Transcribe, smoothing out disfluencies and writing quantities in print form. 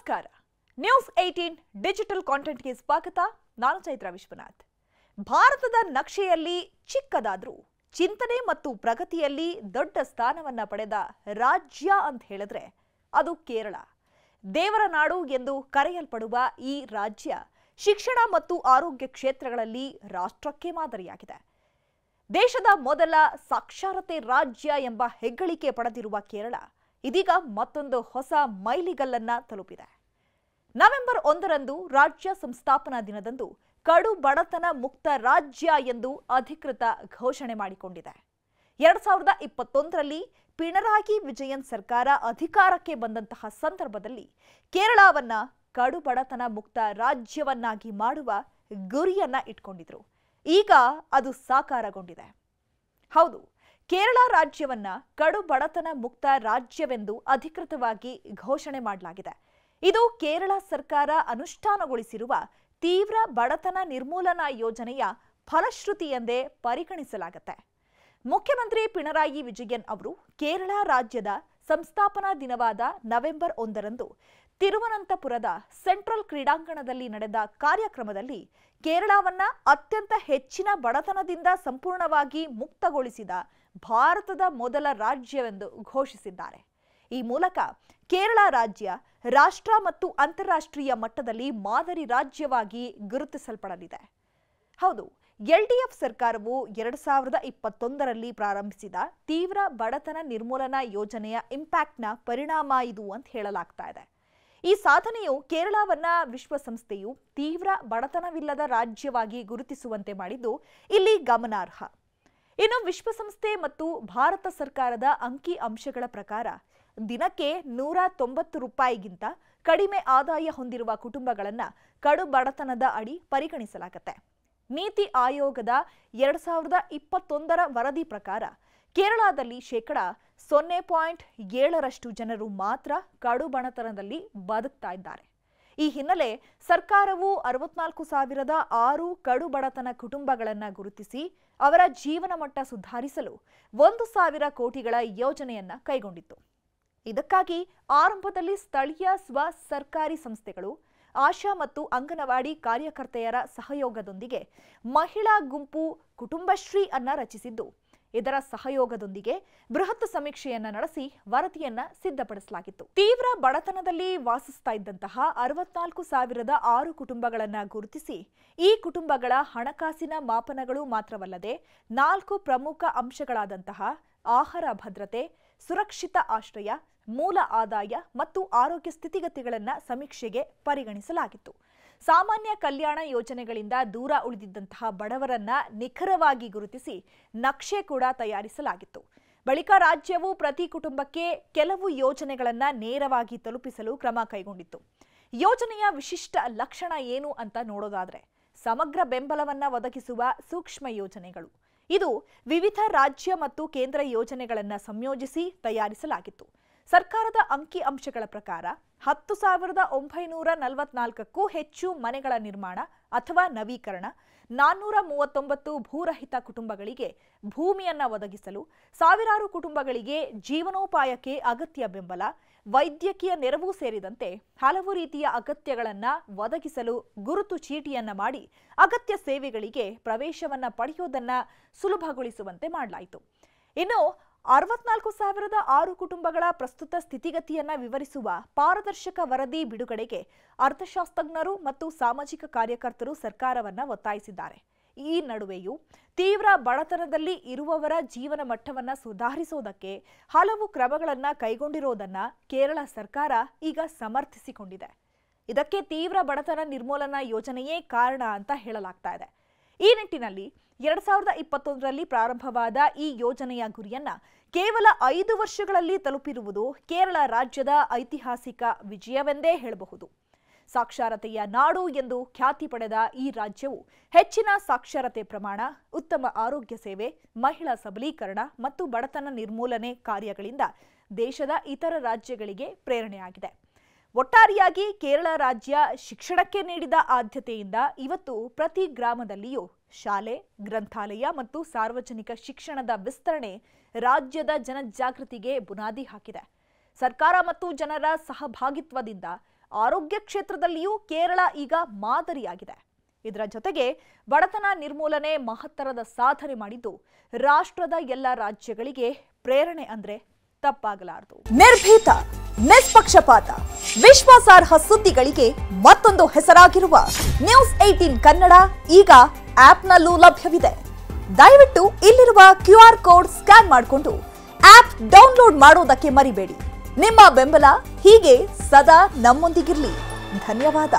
ನಮಸ್ಕಾರ. News 18 digital ಕಾಂಟೆಂಟ್ಗೆ ಸ್ವಾಗತ. ನಾನು ಚೈತ್ರ ವಿಶ್ವನಾಥ್. ಭಾರತದ ನಕ್ಷೆಯಲ್ಲಿ ಚಿಕ್ಕದಾದ್ರೂ ಚಿಂತನೆ ಮತ್ತು ಪ್ರಗತಿಯಲ್ಲಿ ದೊಡ್ಡ ಸ್ಥಾನವನ್ನ ಪಡೆದ ರಾಜ್ಯ ಅಂತ ಹೇಳಿದ್ರೆ ಅದು ಕೇರಳ. ದೇವರ ನಾಡು ಎಂದು ಕರೆಯಲ್ಪಡುವ ಈ ರಾಜ್ಯ ಶಿಕ್ಷಣ ಮತ್ತು ಆರೋಗ್ಯ ಕ್ಷೇತ್ರಗಳಲ್ಲಿ ರಾಷ್ಟ್ರಕ್ಕೆ ಮಾದರಿಯಾಗಿದೆ. ದೇಶದ ಮೊದಲ ಸಾಕ್ಷರತೆ ರಾಜ್ಯ ಎಂಬ ಹೆಗ್ಗಳಿಕೆ ಪಡೆದಿರುವ ಕೇರಳ ಇದೀಗ ಮತ್ತೊಂದು ಹೊಸ ಮೈಲಿಗಲ್ಲನ್ನ ತಲುಪಿದೆ. ನವೆಂಬರ್ 1ರಂದು ರಾಜ್ಯ ಸಂಸ್ಥಾಪನಾ ದಿನದಂದು ಕಡು ಬಡತನ ಮುಕ್ತ ರಾಜ್ಯ ಎಂದು ಅಧಿಕೃತ ಘೋಷಣೆ ಮಾಡಿಕೊಂಡಿದೆ. 2021ರಲ್ಲಿ ಪಿಣರಾಯಿ ವಿಜಯನ್ ಸರ್ಕಾರ ಅಧಿಕಾರಕ್ಕೆ ಬಂದಂತಹ ಸಂದರ್ಭದಲ್ಲಿ ಕೇರಳವನ್ನ ಕಡು ಬಡತನ ಮುಕ್ತ ರಾಜ್ಯವನ್ನಾಗಿ ಮಾಡುವ ಗುರಿಯನ್ನ ಇಟ್ಕೊಂಡಿದ್ರು. ಈಗ ಅದು ಸಾಕಾರಗೊಂಡಿದೆ. ಹೌದು, ಕೇರಳ ರಾಜ್ಯವನ್ನ ಕಡು ಬಡತನ ಮುಕ್ತ ರಾಜ್ಯವೆಂದು ಅಧಿಕೃತವಾಗಿ ಘೋಷಣೆ ಮಾಡಲಾಗಿದೆ. ಇದು ಕೇರಳ ಸರ್ಕಾರ ಅನುಷ್ಠಾನಗೊಳಿಸಿರುವ ತೀವ್ರ ಬಡತನ ನಿರ್ಮೂಲನಾ ಯೋಜನೆಯ ಫಲಶ್ರುತಿ ಎಂದೇ ಪರಿಗಣಿಸಲಾಗುತ್ತೆ. ಮುಖ್ಯಮಂತ್ರಿ ಪಿಣರಾಯಿ ವಿಜಯನ್ ಅವರು ಕೇರಳ ರಾಜ್ಯದ ಸಂಸ್ಥಾಪನಾ ದಿನವಾದ ನವೆಂಬರ್ 1ರಂದು ತಿರುವನಂತಪುರದ ಸೆಂಟ್ರಲ್ ಕ್ರೀಡಾಂಗಣದಲ್ಲಿ ನಡೆದ ಕಾರ್ಯಕ್ರಮದಲ್ಲಿ ಕೇರಳವನ್ನ ಅತ್ಯಂತ ಹೆಚ್ಚಿನ ಬಡತನದಿಂದ ಸಂಪೂರ್ಣವಾಗಿ ಮುಕ್ತಗೊಳಿಸಿದ ಭಾರತದ ಮೊದಲ ರಾಜ್ಯವೆಂದು ಘೋಷಿಸಿದ್ದಾರೆ. ಈ ಮೂಲಕ ಕೇರಳ ರಾಜ್ಯ ರಾಷ್ಟ್ರ ಮತ್ತು ಅಂತಾರಾಷ್ಟ್ರೀಯ ಮಟ್ಟದಲ್ಲಿ ಮಾದರಿ ರಾಜ್ಯವಾಗಿ ಗುರುತಿಸಲ್ಪಡಲಿದೆ. ಹೌದು, LDF ಸರ್ಕಾರವು 2021ರಲ್ಲಿ ಪ್ರಾರಂಭಿಸಿದ ತೀವ್ರ ಬಡತನ ನಿರ್ಮೂಲನಾ ಯೋಜನೆಯ ಇಂಪ್ಯಾಕ್ಟ್ನ ಪರಿಣಾಮ ಇದು ಅಂತ ಹೇಳಲಾಗ್ತಾ ಇದೆ. ಈ ಸಾಧನೆಯು ಕೇರಳವನ್ನ ವಿಶ್ವಸಂಸ್ಥೆಯು ತೀವ್ರ ಬಡತನವಿಲ್ಲದ ರಾಜ್ಯವಾಗಿ ಗುರುತಿಸುವಂತೆ ಮಾಡಿದ್ದು ಇಲ್ಲಿ ಗಮನಾರ್ಹ. ಇನ್ನು ವಿಶ್ವಸಂಸ್ಥೆ ಮತ್ತು ಭಾರತ ಸರ್ಕಾರದ ಅಂಕಿ ಅಂಶಗಳ ಪ್ರಕಾರ ದಿನಕ್ಕೆ ₹190ಗಿಂತ ಕಡಿಮೆ ಆದಾಯ ಹೊಂದಿರುವ ಕುಟುಂಬಗಳನ್ನ ಕಡು ಬಡತನದ ಅಡಿ ಪರಿಗಣಿಸಲಾಗುತ್ತೆ. ನೀತಿ ಆಯೋಗದ 2021ರ ವರದಿ ಪ್ರಕಾರ ಕೇರಳದಲ್ಲಿ ಶೇಕಡ 0.7ರಷ್ಟು ಜನರು ಮಾತ್ರ ಕಡು ಬಡತನದಲ್ಲಿ ಬದುಕ್ತಾ ಇದ್ದಾರೆ. ಈ ಹಿನ್ನೆಲೆ ಸರ್ಕಾರವು 64,006 ಕಡು ಬಡತನ ಕುಟುಂಬಗಳನ್ನ ಗುರುತಿಸಿ ಅವರ ಜೀವನ ಮಟ್ಟ ಸುಧಾರಿಸಲು 1,000 ಕೋಟಿಗಳ ಯೋಜನೆಯನ್ನ ಕೈಗೊಂಡಿತ್ತು. ಇದಕ್ಕಾಗಿ ಆರಂಭದಲ್ಲಿ ಸ್ಥಳೀಯ ಸ್ವ ಸರ್ಕಾರಿ ಸಂಸ್ಥೆಗಳು, ಆಶಾ ಮತ್ತು ಅಂಗನವಾಡಿ ಕಾರ್ಯಕರ್ತೆಯರ ಸಹಯೋಗದೊಂದಿಗೆ ಮಹಿಳಾ ಗುಂಪು ಕುಟುಂಬಶ್ರೀ ಅನ್ನ ರಚಿಸಿದ್ದು, ಇದರ ಸಹಯೋಗದೊಂದಿಗೆ ಬೃಹತ್ ಸಮೀಕ್ಷೆಯನ್ನ ನಡೆಸಿ ವರದಿಯನ್ನ ಸಿದ್ಧಪಡಿಸಲಾಗಿತ್ತು. ತೀವ್ರ ಬಡತನದಲ್ಲಿ ವಾಸಿಸ್ತಾ ಇದ್ದಂತಹ 64,006 ಕುಟುಂಬಗಳನ್ನ ಗುರುತಿಸಿ ಈ ಕುಟುಂಬಗಳ ಹಣಕಾಸಿನ ಮಾಪನಗಳು ಮಾತ್ರವಲ್ಲದೆ 4 ಪ್ರಮುಖ ಅಂಶಗಳಾದಂತಹ ಆಹಾರ ಭದ್ರತೆ, ಸುರಕ್ಷಿತ ಆಶ್ರಯ, ಮೂಲ ಆದಾಯ ಮತ್ತು ಆರೋಗ್ಯ ಸ್ಥಿತಿಗತಿಗಳನ್ನು ಸಮೀಕ್ಷೆಗೆ ಪರಿಗಣಿಸಲಾಗಿತ್ತು. ಸಾಮಾನ್ಯ ಕಲ್ಯಾಣ ಯೋಜನೆಗಳಿಂದ ದೂರ ಉಳಿದಿದ್ದಂತಹ ಬಡವರನ್ನ ನಿಖರವಾಗಿ ಗುರುತಿಸಿ ನಕ್ಷೆ ಕೂಡ ತಯಾರಿಸಲಾಗಿತ್ತು. ಬಳಿಕ ರಾಜ್ಯವು ಪ್ರತಿ ಕುಟುಂಬಕ್ಕೆ ಕೆಲವು ಯೋಜನೆಗಳನ್ನ ನೇರವಾಗಿ ತಲುಪಿಸಲು ಕ್ರಮ ಕೈಗೊಂಡಿತ್ತು. ಯೋಜನೆಯ ವಿಶಿಷ್ಟ ಲಕ್ಷಣ ಏನು ಅಂತ ನೋಡೋದಾದ್ರೆ ಸಮಗ್ರ ಬೆಂಬಲವನ್ನ ಒದಗಿಸುವ ಸೂಕ್ಷ್ಮ ಯೋಜನೆಗಳು. ಇದು ವಿವಿಧ ರಾಜ್ಯ ಮತ್ತು ಕೇಂದ್ರ ಯೋಜನೆಗಳನ್ನ ಸಂಯೋಜಿಸಿ ತಯಾರಿಸಲಾಗಿತ್ತು. ಸರ್ಕಾರದ ಅಂಕಿ ಅಂಶಗಳ ಪ್ರಕಾರ 10,944ಕ್ಕೂ ಹೆಚ್ಚು ಮನೆಗಳ ನಿರ್ಮಾಣ ಅಥವಾ ನವೀಕರಣ, 439 ಭೂರಹಿತ ಕುಟುಂಬಗಳಿಗೆ ಭೂಮಿಯನ್ನ ಒದಗಿಸಲು, ಸಾವಿರಾರು ಕುಟುಂಬಗಳಿಗೆ ಜೀವನೋಪಾಯಕ್ಕೆ ಅಗತ್ಯ ಬೆಂಬಲ, ವೈದ್ಯಕೀಯ ನೆರವು ಸೇರಿದಂತೆ ಹಲವು ರೀತಿಯ ಅಗತ್ಯಗಳನ್ನ ಒದಗಿಸಲು ಗುರುತು ಚೀಟಿಯನ್ನ ಮಾಡಿ ಅಗತ್ಯ ಸೇವೆಗಳಿಗೆ ಪ್ರವೇಶವನ್ನ ಪಡೆಯುವುದನ್ನ ಸುಲಭಗೊಳಿಸುವಂತೆ ಮಾಡಲಾಯಿತು. ಇನ್ನು 64,006 ಕುಟುಂಬಗಳ ಪ್ರಸ್ತುತ ಸ್ಥಿತಿಗತಿಯನ್ನ ವಿವರಿಸುವ ಪಾರದರ್ಶಕ ವರದಿ ಬಿಡುಗಡೆಗೆ ಅರ್ಥಶಾಸ್ತ್ರಜ್ಞರು ಮತ್ತು ಸಾಮಾಜಿಕ ಕಾರ್ಯಕರ್ತರು ಸರ್ಕಾರವನ್ನ ಒತ್ತಾಯಿಸಿದ್ದಾರೆ. ಈ ನಡುವೆಯೂ ತೀವ್ರ ಬಡತನದಲ್ಲಿ ಇರುವವರ ಜೀವನ ಮಟ್ಟವನ್ನ ಸುಧಾರಿಸುವುದಕ್ಕೆ ಹಲವು ಕ್ರಮಗಳನ್ನ ಕೈಗೊಂಡಿರೋದನ್ನ ಕೇರಳ ಸರ್ಕಾರ ಈಗ ಸಮರ್ಥಿಸಿಕೊಂಡಿದೆ. ಇದಕ್ಕೆ ತೀವ್ರ ಬಡತನ ನಿರ್ಮೂಲನಾ ಯೋಜನೆಯೇ ಕಾರಣ ಅಂತ ಹೇಳಲಾಗ್ತಾ ಇದೆ. ಈ ನಿಟ್ಟಿನಲ್ಲಿ 2021ರಲ್ಲಿ ಪ್ರಾರಂಭವಾದ ಈ ಯೋಜನೆಯ ಗುರಿಯನ್ನ ಕೇವಲ 5 ವರ್ಷಗಳಲ್ಲಿ ತಲುಪಿರುವುದು ಕೇರಳ ರಾಜ್ಯದ ಐತಿಹಾಸಿಕ ವಿಜಯವೆಂದೇ ಹೇಳಬಹುದು. ಸಾಕ್ಷರತೆಯ ನಾಡು ಎಂದು ಖ್ಯಾತಿ ಪಡೆದ ಈ ರಾಜ್ಯವು ಹೆಚ್ಚಿನ ಸಾಕ್ಷರತೆ ಪ್ರಮಾಣ, ಉತ್ತಮ ಆರೋಗ್ಯ ಸೇವೆ, ಮಹಿಳಾ ಸಬಲೀಕರಣ ಮತ್ತು ಬಡತನ ನಿರ್ಮೂಲನೆ ಕಾರ್ಯಗಳಿಂದ ದೇಶದ ಇತರ ರಾಜ್ಯಗಳಿಗೆ ಪ್ರೇರಣೆಯಾಗಿದೆ. ಒಟ್ಟಾರೆಯಾಗಿ ಕೇರಳ ರಾಜ್ಯ ಶಿಕ್ಷಣಕ್ಕೆ ನೀಡಿದ ಆದ್ಯತೆಯಿಂದ ಇವತ್ತು ಪ್ರತಿ ಗ್ರಾಮದಲ್ಲಿಯೂ ಶಾಲೆ, ಗ್ರಂಥಾಲಯ ಮತ್ತು ಸಾರ್ವಜನಿಕ ಶಿಕ್ಷಣದ ವಿಸ್ತರಣೆ ರಾಜ್ಯದ ಜನಜಾಗೃತಿಗೆ ಬುನಾದಿ ಹಾಕಿದೆ. ಸರ್ಕಾರ ಮತ್ತು ಜನರ ಸಹಭಾಗಿತ್ವದಿಂದ ಆರೋಗ್ಯ ಕ್ಷೇತ್ರದಲ್ಲಿಯೂ ಕೇರಳ ಈಗ ಮಾದರಿಯಾಗಿದೆ. ಇದರ ಜೊತೆಗೆ ಬಡತನ ನಿರ್ಮೂಲನೆ ಮಹತ್ತರದ ಸಾಧನೆ ಮಾಡಿದ್ದು ರಾಷ್ಟ್ರದ ಎಲ್ಲ ರಾಜ್ಯಗಳಿಗೆ ಪ್ರೇರಣೆ ಅಂದ್ರೆ ತಪ್ಪಾಗಲಾರದು. ನಿರ್ಭೀತ, ನಿಷ್ಪಕ್ಷಪಾತ, ವಿಶ್ವಾಸಾರ್ಹ ಸುದ್ದಿಗಳಿಗೆ ಮತ್ತೊಂದು ಹೆಸರಾಗಿರುವ ನ್ಯೂಸ್ 18 ಕನ್ನಡ ಈಗ ಆಪ್ನಲ್ಲೂ ಲಭ್ಯವಿದೆ. ದಯವಿಟ್ಟು ಇಲ್ಲಿರುವ QR ಕೋಡ್ ಸ್ಕ್ಯಾನ್ ಮಾಡಿಕೊಂಡು ಆಪ್ ಡೌನ್ಲೋಡ್ ಮಾಡೋದಕ್ಕೆ ಮರಿಬೇಡಿ. ನಿಮ್ಮ ಬೆಂಬಲ ಹೀಗೆ ಸದಾ ನಮ್ಮೊಂದಿಗಿರಲಿ. ಧನ್ಯವಾದ.